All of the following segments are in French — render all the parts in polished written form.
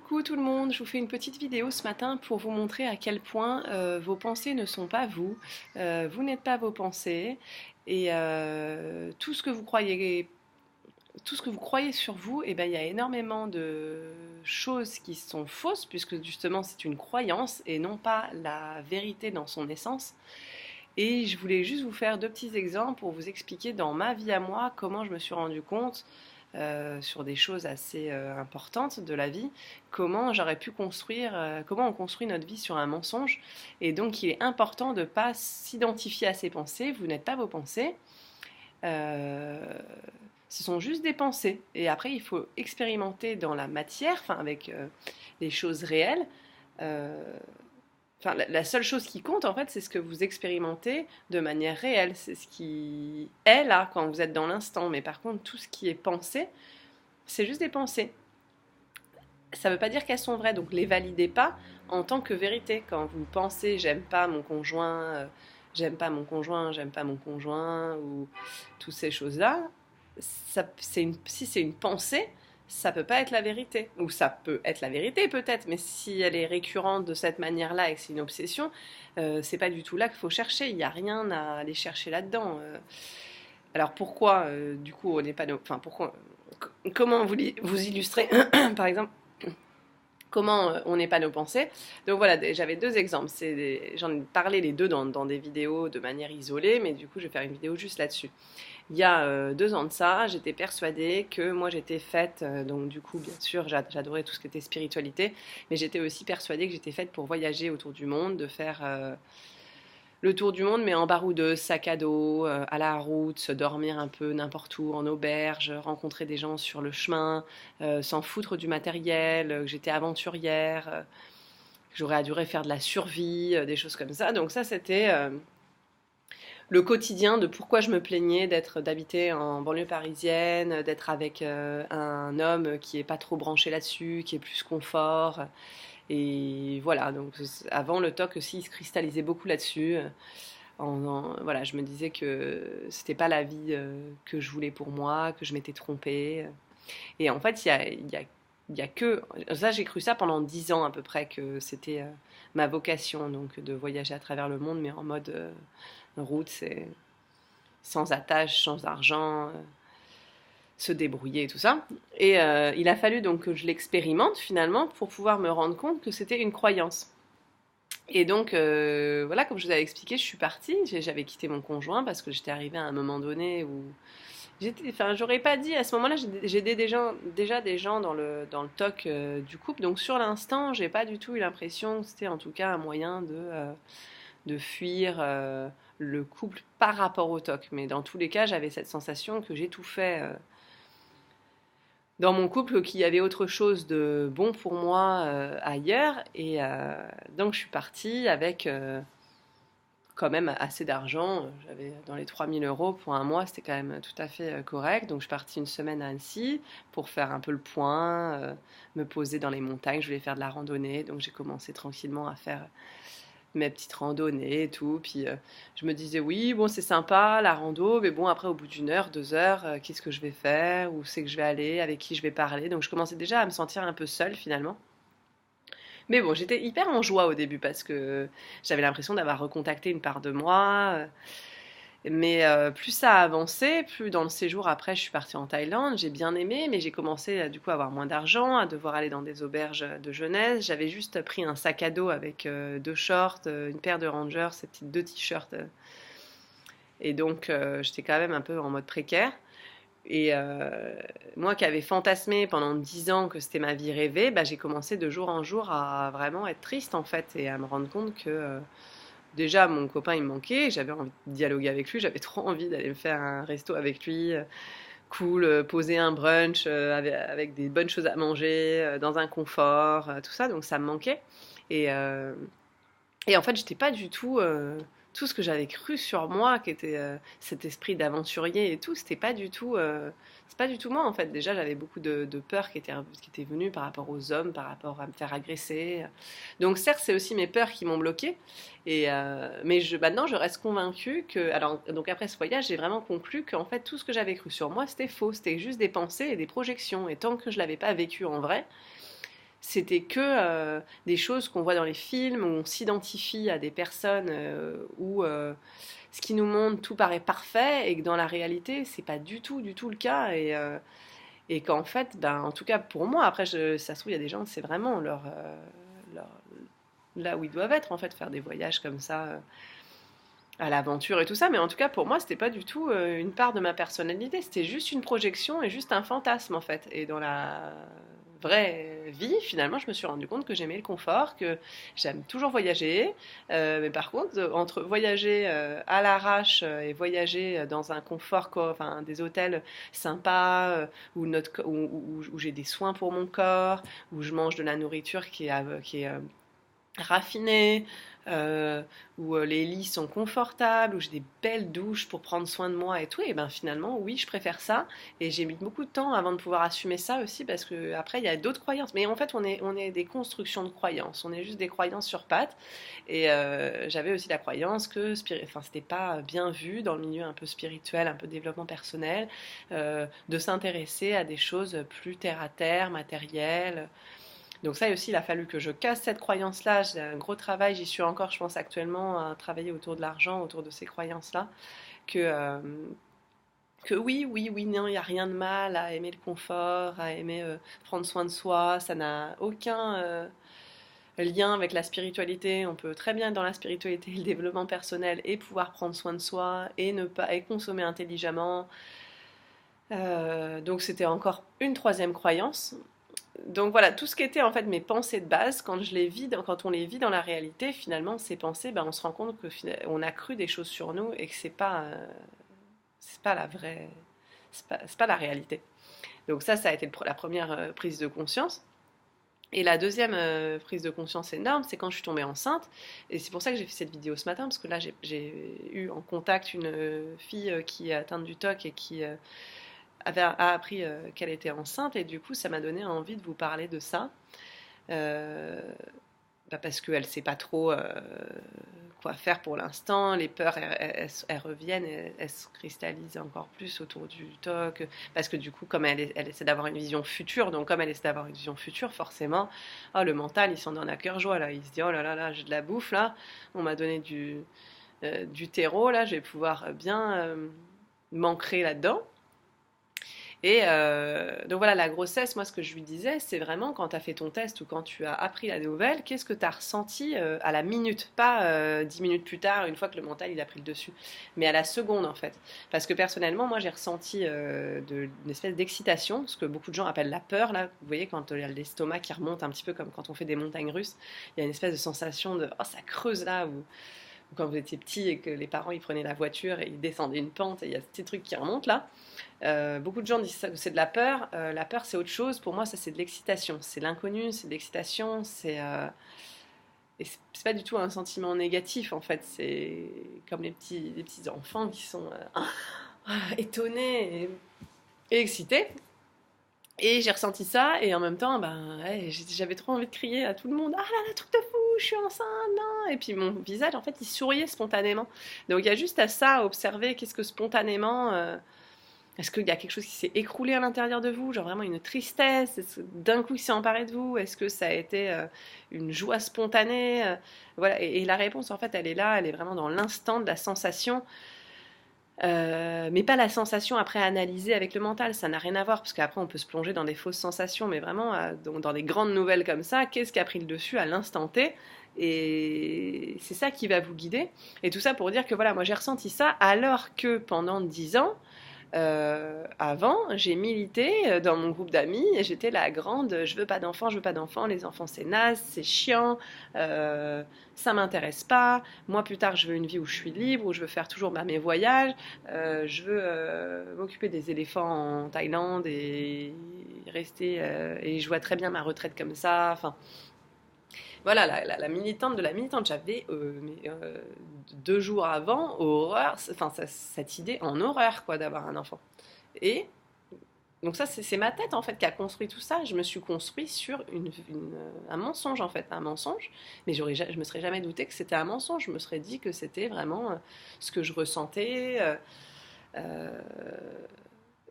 Coucou tout le monde, je vous fais une petite vidéo ce matin pour vous montrer à quel point vos pensées ne sont pas vous, vous n'êtes pas vos pensées et tout ce que vous croyez sur vous, eh ben, il y a énormément de choses qui sont fausses puisque justement c'est une croyance et non pas la vérité dans son essence. Et je voulais juste vous faire deux petits exemples pour vous expliquer dans ma vie à moi comment je me suis rendu compte sur des choses assez importantes de la vie, comment j'aurais pu construire, comment on construit notre vie sur un mensonge. Et donc il est important de ne pas s'identifier à ses pensées, vous n'êtes pas vos pensées, euh, ce sont juste des pensées. Et après il faut expérimenter dans la matière, enfin avec les choses réelles. Euh, Enfin, la seule chose qui compte, en fait, c'est ce que vous expérimentez de manière réelle. C'est ce qui est là quand vous êtes dans l'instant. Mais par contre, tout ce qui est pensé, c'est juste des pensées. Ça ne veut pas dire qu'elles sont vraies, donc les validez pas en tant que vérité. Quand vous pensez j'aime pas mon conjoint, j'aime pas mon conjoint, j'aime pas mon conjoint, ou toutes ces choses-là, si c'est une pensée, ça peut pas être la vérité. Ou ça peut être la vérité peut-être, mais si elle est récurrente de cette manière-là et que c'est une obsession, c'est pas du tout là qu'il faut chercher. Il n'y a rien à aller chercher là-dedans. Alors pourquoi, du coup, on n'est pas... Enfin, pourquoi... Comment vous illustrer, par exemple, comment on n'est pas nos pensées. Donc voilà, j'avais deux exemples. J'en ai parlé les deux dans des vidéos de manière isolée, mais du coup, je vais faire une vidéo juste là-dessus. Il y a 2 ans de ça, j'étais persuadée que moi j'étais faite, donc du coup, bien sûr, j'adorais tout ce qui était spiritualité, mais j'étais aussi persuadée que j'étais faite pour voyager autour du monde, de faire le tour du monde, mais en baroudeuse, sac à dos, à la route, se dormir un peu n'importe où, en auberge, rencontrer des gens sur le chemin, s'en foutre du matériel, que j'étais aventurière, que j'aurais adoré faire de la survie, des choses comme ça. Donc ça, c'était le quotidien de pourquoi je me plaignais d'habiter en banlieue parisienne, d'être avec un homme qui est pas trop branché là-dessus, qui est plus confort. Et voilà, donc avant le TOC aussi, il se cristallisait beaucoup là-dessus. Voilà, je me disais que c'était pas la vie que je voulais pour moi, que je m'étais trompée. Et en fait, il y a que... Ça, j'ai cru ça pendant 10 ans à peu près, que c'était ma vocation, donc de voyager à travers le monde, mais en mode route, c'est sans attache, sans argent, se débrouiller et tout ça. Et il a fallu donc que je l'expérimente finalement pour pouvoir me rendre compte que c'était une croyance. Et donc, voilà, comme je vous avais expliqué, je suis partie. J'avais quitté mon conjoint parce que j'étais arrivée à un moment donné où enfin, j'aurais pas dit à ce moment-là, j'ai déjà des gens dans le TOC du couple. Donc, sur l'instant, j'ai pas du tout eu l'impression que c'était en tout cas un moyen de fuir le couple par rapport au TOC. Mais dans tous les cas, j'avais cette sensation que j'étouffais dans mon couple, qu'il y avait autre chose de bon pour moi ailleurs. Et donc je suis partie avec quand même assez d'argent. J'avais dans les 3 000 € pour un mois, c'était quand même tout à fait correct. Donc je suis partie une semaine à Annecy pour faire un peu le point, me poser dans les montagnes. Je voulais faire de la randonnée, donc j'ai commencé tranquillement à faire mes petites randonnées et tout. Puis je me disais, oui, bon, c'est sympa la rando, mais bon, après, au bout d'une heure, 2 heures, qu'est-ce que je vais faire? Où c'est que je vais aller? Avec qui je vais parler? Donc je commençais déjà à me sentir un peu seule finalement. Mais bon, j'étais hyper en joie au début parce que j'avais l'impression d'avoir recontacté une part de moi. Mais plus ça a avancé, plus dans le séjour après, je suis partie en Thaïlande, j'ai bien aimé, mais j'ai commencé du coup à avoir moins d'argent, à devoir aller dans des auberges de jeunesse. J'avais juste pris un sac à dos avec 2 shorts, une paire de Rangers, ces petites 2 t-shirts. Et donc j'étais quand même un peu en mode précaire. Et moi qui avais fantasmé pendant 10 ans que c'était ma vie rêvée, bah, j'ai commencé de jour en jour à vraiment être triste en fait et à me rendre compte que déjà mon copain il me manquait, j'avais envie de dialoguer avec lui, j'avais trop envie d'aller me faire un resto avec lui, cool, poser un brunch avec des bonnes choses à manger, dans un confort, tout ça, donc ça me manquait. Et, euh, et en fait, j'étais pas du tout tout ce que j'avais cru sur moi, qui était cet esprit d'aventurier et tout, c'est pas du tout moi en fait. Déjà, j'avais beaucoup de peurs qui étaient venues par rapport aux hommes, par rapport à me faire agresser. Donc certes, c'est aussi mes peurs qui m'ont bloquée. Mais maintenant, je reste convaincue que, alors, donc après ce voyage, j'ai vraiment conclu qu'en fait, tout ce que j'avais cru sur moi, c'était faux. C'était juste des pensées et des projections. Et tant que je l'avais pas vécu en vrai, c'était que des choses qu'on voit dans les films, où on s'identifie à des personnes où ce qui nous montre tout paraît parfait et que dans la réalité, c'est pas du tout le cas. Et qu'en fait, ben, en tout cas pour moi, après, ça se trouve, il y a des gens, c'est vraiment leur- là où ils doivent être, en fait, faire des voyages comme ça. À l'aventure et tout ça, mais en tout cas pour moi c'était pas du tout une part de ma personnalité, c'était juste une projection et juste un fantasme en fait. Et dans la vraie vie, finalement, je me suis rendu compte que j'aimais le confort, que j'aime toujours voyager, mais par contre entre voyager à l'arrache et voyager dans un confort, enfin des hôtels sympas où j'ai des soins pour mon corps, où je mange de la nourriture qui est raffiné, euh, où les lits sont confortables, où j'ai des belles douches pour prendre soin de moi et tout, et ben finalement, oui, je préfère ça. Et j'ai mis beaucoup de temps avant de pouvoir assumer ça aussi, parce que après, il y a d'autres croyances. Mais en fait, on est des constructions de croyances, on est juste des croyances sur pattes. Et j'avais aussi la croyance que enfin, c'était pas bien vu dans le milieu un peu spirituel, un peu développement personnel, de s'intéresser à des choses plus terre à terre, matérielles. Donc ça aussi, il a fallu que je casse cette croyance-là. J'ai un gros travail, j'y suis encore, je pense, actuellement, à travailler autour de l'argent, autour de ces croyances-là. Que, euh, que oui, non, il n'y a rien de mal à aimer le confort, à aimer prendre soin de soi. Ça n'a aucun lien avec la spiritualité. On peut très bien être dans la spiritualité et le développement personnel et pouvoir prendre soin de soi et ne pas et consommer intelligemment. Donc c'était encore une troisième croyance. Donc voilà, tout ce qui était en fait mes pensées de base, quand on les vit dans la réalité, finalement, ces pensées, ben, on se rend compte que on a cru des choses sur nous et que c'est pas la vraie, c'est pas la réalité. Donc ça a été la première prise de conscience. Et la deuxième prise de conscience énorme, c'est quand je suis tombée enceinte. Et c'est pour ça que j'ai fait cette vidéo ce matin, parce que là, j'ai eu en contact une fille qui est atteinte du TOC et qui a appris qu'elle était enceinte, et du coup ça m'a donné envie de vous parler de ça, euh, parce qu'elle ne sait pas trop quoi faire pour l'instant, les peurs elles reviennent, elles se cristallisent encore plus autour du TOC, parce que du coup comme elle essaie d'avoir une vision future, donc comme elle essaie d'avoir une vision future, forcément, oh, le mental il s'en donne à cœur joie, là. Il se dit oh là, j'ai de la bouffe là, on m'a donné du terreau, là je vais pouvoir bien m'ancrer là-dedans. Et donc voilà, la grossesse, moi ce que je lui disais, c'est vraiment quand tu as fait ton test ou quand tu as appris la nouvelle, qu'est-ce que tu as ressenti à la minute, pas 10 minutes plus tard, une fois que le mental il a pris le dessus, mais à la seconde en fait. Parce que personnellement, moi j'ai ressenti une espèce d'excitation, ce que beaucoup de gens appellent la peur, là, vous voyez, quand il y a l'estomac qui remonte un petit peu comme quand on fait des montagnes russes, il y a une espèce de sensation de, oh ça creuse là, ou quand vous étiez petit et que les parents ils prenaient la voiture et ils descendaient une pente et il y a ce petit truc qui remonte là. Beaucoup de gens disent ça, que c'est de la peur. La peur, c'est autre chose. Pour moi, ça, c'est de l'excitation. C'est l'inconnu, c'est de l'excitation. Et c'est pas du tout un sentiment négatif, en fait. C'est comme les petits enfants qui sont étonnés et excités. Et j'ai ressenti ça, et en même temps, ben, ouais, j'avais trop envie de crier à tout le monde: ah là là, truc de fou, je suis enceinte, non! Et puis mon visage, en fait, il souriait spontanément. Donc il y a juste à ça, à observer qu'est-ce que spontanément. Est-ce qu'il y a quelque chose qui s'est écroulé à l'intérieur de vous, genre vraiment une tristesse, d'un coup qui s'est emparé de vous? Est-ce que ça a été une joie spontanée? Voilà, et la réponse en fait elle est là, elle est vraiment dans l'instant de la sensation, mais pas la sensation après analysée avec le mental, ça n'a rien à voir, parce qu'après on peut se plonger dans des fausses sensations, mais vraiment dans des grandes nouvelles comme ça, qu'est-ce qui a pris le dessus à l'instant T? Et c'est ça qui va vous guider. Et tout ça pour dire que voilà, moi j'ai ressenti ça alors que pendant 10 ans, avant, j'ai milité dans mon groupe d'amis et j'étais la grande je veux pas d'enfants, les enfants c'est naze, c'est chiant, ça m'intéresse pas. Moi plus tard, je veux une vie où je suis libre, où je veux faire toujours mes voyages, je veux m'occuper des éléphants en Thaïlande et rester. Et je vois très bien ma retraite comme ça. Enfin, voilà, la militante de la militante, j'avais 2 jours avant, horreur, enfin cette idée en horreur quoi d'avoir un enfant. Et donc ça c'est ma tête en fait qui a construit tout ça. Je me suis construit sur un mensonge en fait, un mensonge. Mais je me serais jamais douté que c'était un mensonge. Je me serais dit que c'était vraiment ce que je ressentais. Euh,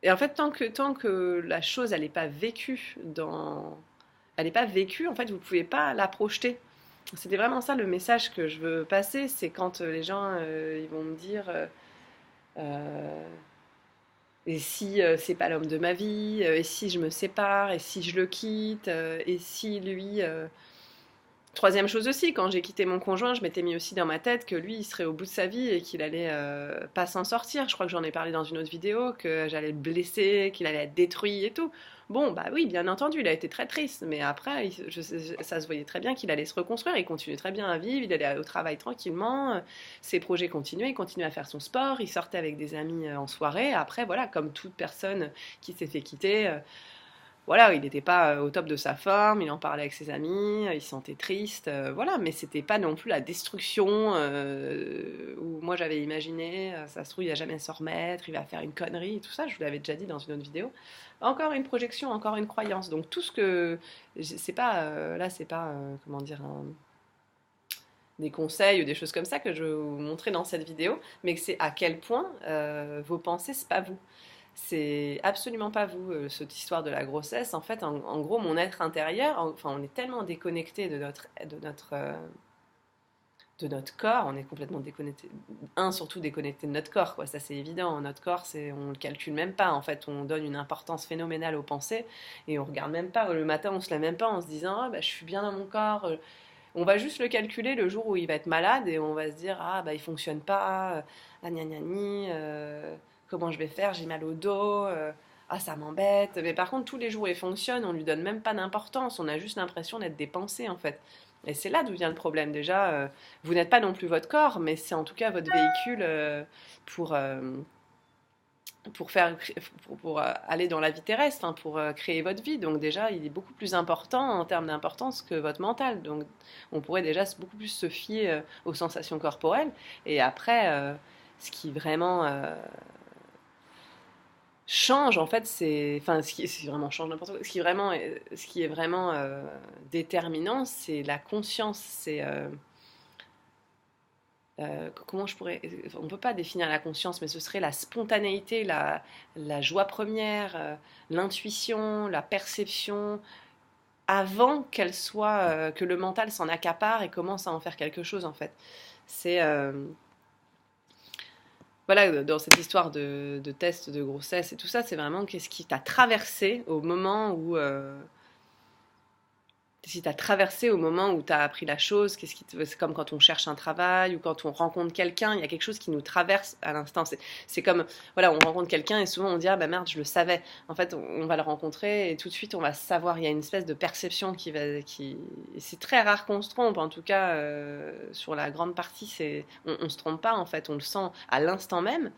et en fait tant que la chose elle n'est pas vécue dans elle n'est pas vécue, en fait, vous ne pouvez pas la projeter. C'était vraiment ça le message que je veux passer, c'est quand les gens ils vont me dire euh, et si c'est pas l'homme de ma vie, et si je me sépare, et si je le quitte, et si lui troisième chose aussi, quand j'ai quitté mon conjoint, je m'étais mis aussi dans ma tête que lui, il serait au bout de sa vie et qu'il allait pas s'en sortir. Je crois que j'en ai parlé dans une autre vidéo, que j'allais le blesser, qu'il allait être détruit et tout. Bon, bah oui, bien entendu, il a été très triste, mais après, ça se voyait très bien qu'il allait se reconstruire, il continuait très bien à vivre, il allait au travail tranquillement, ses projets continuaient, il continuait à faire son sport, il sortait avec des amis en soirée. Après, voilà, comme toute personne qui s'est fait quitter, voilà, il n'était pas au top de sa forme, il en parlait avec ses amis, il se sentait triste, voilà, mais c'était pas non plus la destruction où moi j'avais imaginé, ça se trouve il va jamais s'en remettre, il va faire une connerie, tout ça, je vous l'avais déjà dit dans une autre vidéo. Encore une projection, encore une croyance, donc tout ce que c'est pas là, c'est pas comment dire des conseils ou des choses comme ça que je vais vous montrer dans cette vidéo, mais que c'est à quel point vos pensées c'est pas vous. C'est absolument pas vous, cette histoire de la grossesse. En fait, en gros, mon être intérieur, enfin, on est tellement déconnecté de notre corps, on est complètement déconnecté. Surtout déconnecté de notre corps, quoi. Ça, c'est évident. Notre corps, on le calcule même pas. En fait, on donne une importance phénoménale aux pensées et on regarde même pas. Le matin, on se lève même pas en se disant, ah, bah, je suis bien dans mon corps. On va juste le calculer le jour où il va être malade et on va se dire, ah, bah, il fonctionne pas. Ah, gna gna gni, comment je vais faire, j'ai mal au dos, ah ça m'embête. Mais par contre, tous les jours il fonctionne, on lui donne même pas d'importance, on a juste l'impression d'être dépensé en fait. Et c'est là d'où vient le problème. Déjà, vous n'êtes pas non plus votre corps, mais c'est en tout cas votre véhicule pour, euh, pour aller dans la vie terrestre, hein, pour créer votre vie. Donc déjà, il est beaucoup plus important en termes d'importance que votre mental. Donc on pourrait déjà beaucoup plus se fier aux sensations corporelles. Et après, ce qui vraiment change en fait c'est enfin ce qui vraiment change n'importe quoi ce qui est vraiment déterminant c'est la conscience c'est comment je pourrais on peut pas définir la conscience mais ce serait la spontanéité la joie première l'intuition la perception avant qu'elle soit que le mental s'en accapare et commence à en faire quelque chose en fait c'est voilà, dans cette histoire de test de grossesse et tout ça, c'est vraiment qu'est-ce qui t'a traversé au moment où si tu as traversé au moment où tu as appris la chose, c'est comme quand on cherche un travail ou quand on rencontre quelqu'un, il y a quelque chose qui nous traverse à l'instant. C'est comme, voilà, on rencontre quelqu'un et souvent on dit, ah bah merde, je le savais. En fait, on va le rencontrer et tout de suite on va savoir. Il y a une espèce de perception c'est très rare qu'on se trompe. En tout cas, sur la grande partie, on se trompe pas en fait. On le sent à l'instant même.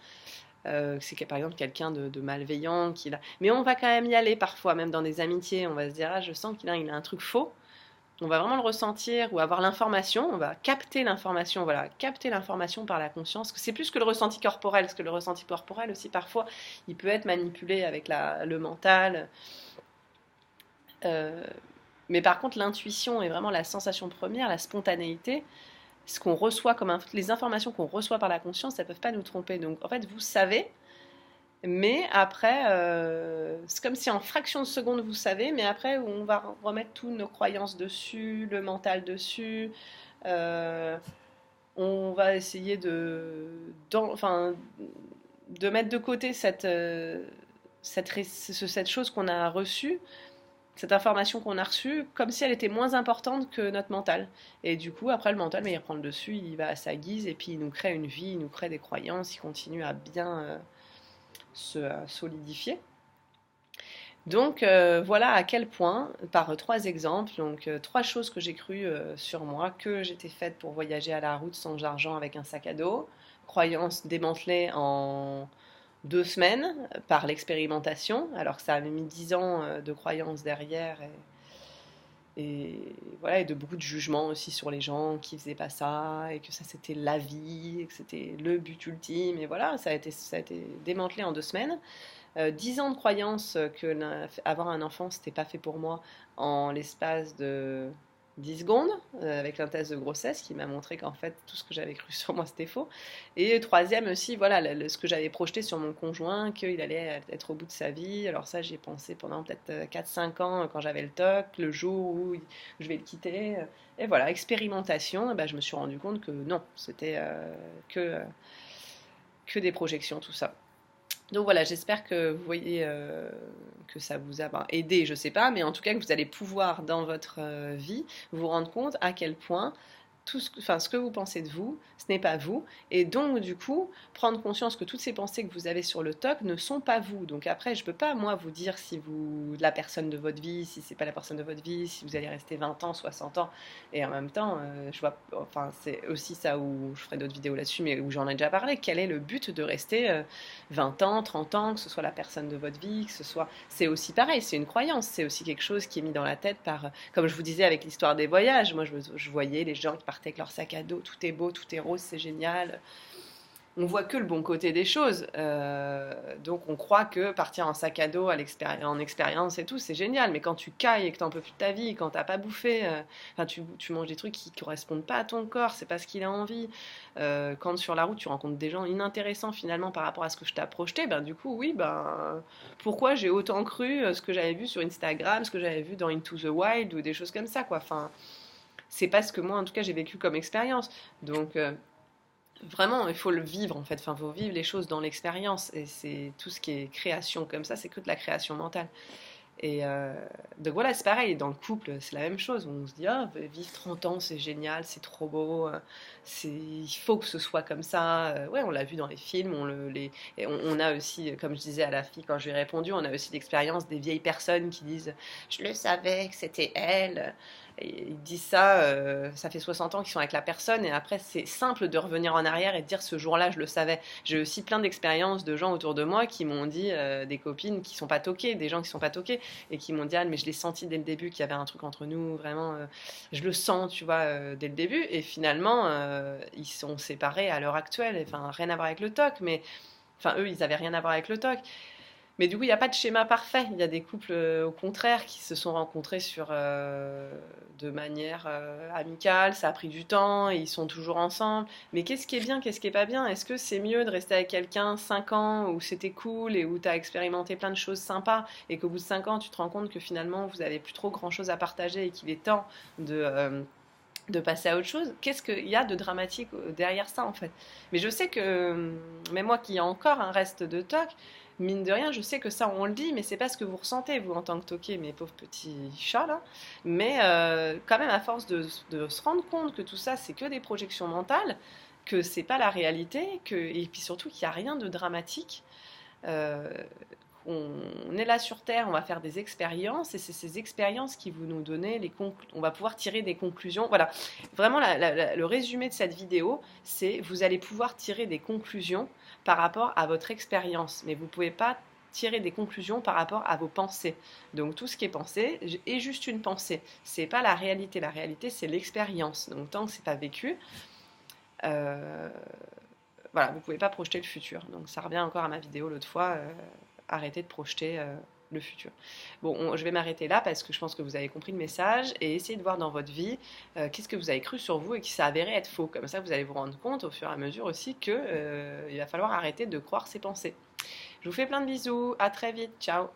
C'est par exemple quelqu'un de malveillant mais on va quand même y aller parfois même dans des amitiés on va se dire ah je sens il a un truc faux on va vraiment le ressentir ou avoir l'information on va capter l'information voilà capter l'information par la conscience c'est plus que le ressenti corporel parce que le ressenti corporel aussi parfois il peut être manipulé avec le mental euh, mais par contre l'intuition est vraiment la sensation première la spontanéité ce qu'on reçoit les informations qu'on reçoit par la conscience, elles ne peuvent pas nous tromper. Donc en fait, vous savez, mais après, c'est comme si en fraction de seconde vous savez, mais après on va remettre toutes nos croyances dessus, le mental dessus. euh, on va essayer enfin, de mettre de côté cette chose qu'on a reçue cette information qu'on a reçue comme si elle était moins importante que notre mental. Et du coup, après, le mental, mais il reprend le dessus, il va à sa guise, et puis il nous crée une vie, il nous crée des croyances, il continue à bien se solidifier. Donc voilà à quel point, par trois exemples, donc trois choses que j'ai crues sur moi, que j'étais faite pour voyager à la route sans argent avec un sac à dos, croyances démantelées en 2 semaines par l'expérimentation, alors que ça avait mis 10 ans de croyances derrière voilà, et de beaucoup de jugements aussi sur les gens qui faisaient pas ça, et que ça c'était la vie, et que c'était le but ultime, et voilà, ça a été démantelé en 2 semaines. 10 ans de croyances que avoir un enfant c'était pas fait pour moi en l'espace de 10 secondes avec un test de grossesse qui m'a montré qu'en fait tout ce que j'avais cru sur moi c'était faux. Et troisième aussi, voilà, ce que j'avais projeté sur mon conjoint, qu'il allait être au bout de sa vie. Alors ça, j'y ai pensé pendant peut-être 4-5 ans quand j'avais le TOC, le jour où je vais le quitter. Et voilà, expérimentation, et ben, je me suis rendu compte que non, c'était que des projections, tout ça. Donc voilà, j'espère que vous voyez que ça vous a aidé, je sais pas, mais en tout cas que vous allez pouvoir dans votre vie vous rendre compte à quel point ce que vous pensez de vous, ce n'est pas vous, et donc du coup prendre conscience que toutes ces pensées que vous avez sur le TOC ne sont pas vous. Donc après, je peux pas moi vous dire si vous la personne de votre vie, si c'est pas la personne de votre vie, si vous allez rester 20 ans, 60 ans, et en même temps, je vois, enfin c'est aussi ça où je ferai d'autres vidéos là-dessus, mais où j'en ai déjà parlé. Quel est le but de rester 20 ans, 30 ans, que ce soit la personne de votre vie, que ce soit, c'est aussi pareil, c'est une croyance, c'est aussi quelque chose qui est mis dans la tête par, comme je vous disais avec l'histoire des voyages, moi je voyais les gens qui partaient avec leur sac à dos, tout est beau, tout est rose, c'est génial. On voit que le bon côté des choses. Donc on croit que partir en sac à dos en expérience et tout, c'est génial. Mais quand tu cailles et que t'en peux plus de ta vie, quand t'as pas bouffé, tu manges des trucs qui correspondent pas à ton corps, c'est pas ce qu'il a envie. Quand sur la route tu rencontres des gens inintéressants finalement par rapport à ce que je t'ai projeté, ben du coup oui, ben pourquoi j'ai autant cru ce que j'avais vu sur Instagram, ce que j'avais vu dans Into the Wild ou des choses comme ça quoi. Enfin, c'est pas ce que moi en tout cas j'ai vécu comme expérience. Donc vraiment, il faut le vivre en fait. Enfin, il faut vivre les choses dans l'expérience. Et c'est tout ce qui est création comme ça, c'est que de la création mentale. Et donc voilà, c'est pareil. Dans le couple, c'est la même chose. On se dit, ah, vivre 30 ans, c'est génial, c'est trop beau. Il faut que ce soit comme ça. Ouais, on l'a vu dans les films. Et on a aussi, comme je disais à la fille quand je lui ai répondu, on a aussi l'expérience des vieilles personnes qui disent, je le savais que c'était elle. Et ils disent ça, ça fait 60 ans qu'ils sont avec la personne, et après c'est simple de revenir en arrière et de dire ce jour-là je le savais. J'ai aussi plein d'expériences de gens autour de moi qui m'ont dit, des copines qui sont pas toquées, des gens qui sont pas toqués, et qui m'ont dit ah mais je l'ai senti dès le début qu'il y avait un truc entre nous, vraiment, je le sens, tu vois, dès le début, et finalement ils sont séparés à l'heure actuelle, enfin rien à voir avec le TOC, mais enfin eux ils avaient rien à voir avec le TOC. Mais du coup, il n'y a pas de schéma parfait. Il y a des couples, au contraire, qui se sont rencontrés de manière amicale. Ça a pris du temps et ils sont toujours ensemble. Mais qu'est-ce qui est bien, qu'est-ce qui est pas bien? Est-ce que c'est mieux de rester avec quelqu'un 5 ans où c'était cool et où tu as expérimenté plein de choses sympas et qu'au bout de 5 ans, tu te rends compte que finalement, vous n'avez plus trop grand-chose à partager et qu'il est temps de passer à autre chose? Qu'est-ce qu'il y a de dramatique derrière ça en fait? Mais je sais que, même moi qui ai encore un reste de TOC, mine de rien, je sais que ça on le dit, mais c'est pas ce que vous ressentez vous en tant que toqué, mes pauvres petits chats là. Mais quand même, à force de se rendre compte que tout ça c'est que des projections mentales, que c'est pas la réalité, et puis surtout qu'il n'y a rien de dramatique. euh, on est là sur Terre, on va faire des expériences, et c'est ces expériences qui vont nous donner on va pouvoir tirer des conclusions. Voilà, vraiment le résumé de cette vidéo, c'est vous allez pouvoir tirer des conclusions par rapport à votre expérience, mais vous ne pouvez pas tirer des conclusions par rapport à vos pensées. Donc tout ce qui est pensé est juste une pensée, c'est pas la réalité. La réalité, c'est l'expérience. Donc tant que c'est pas vécu, euh, voilà, vous pouvez pas projeter le futur. Donc ça revient encore à ma vidéo l'autre fois. Arrêter de projeter le futur. Bon, je vais m'arrêter là parce que je pense que vous avez compris le message, et essayez de voir dans votre vie qu'est-ce que vous avez cru sur vous et qui s'est avéré être faux. Comme ça, vous allez vous rendre compte au fur et à mesure aussi que il va falloir arrêter de croire ses pensées. Je vous fais plein de bisous, à très vite, ciao.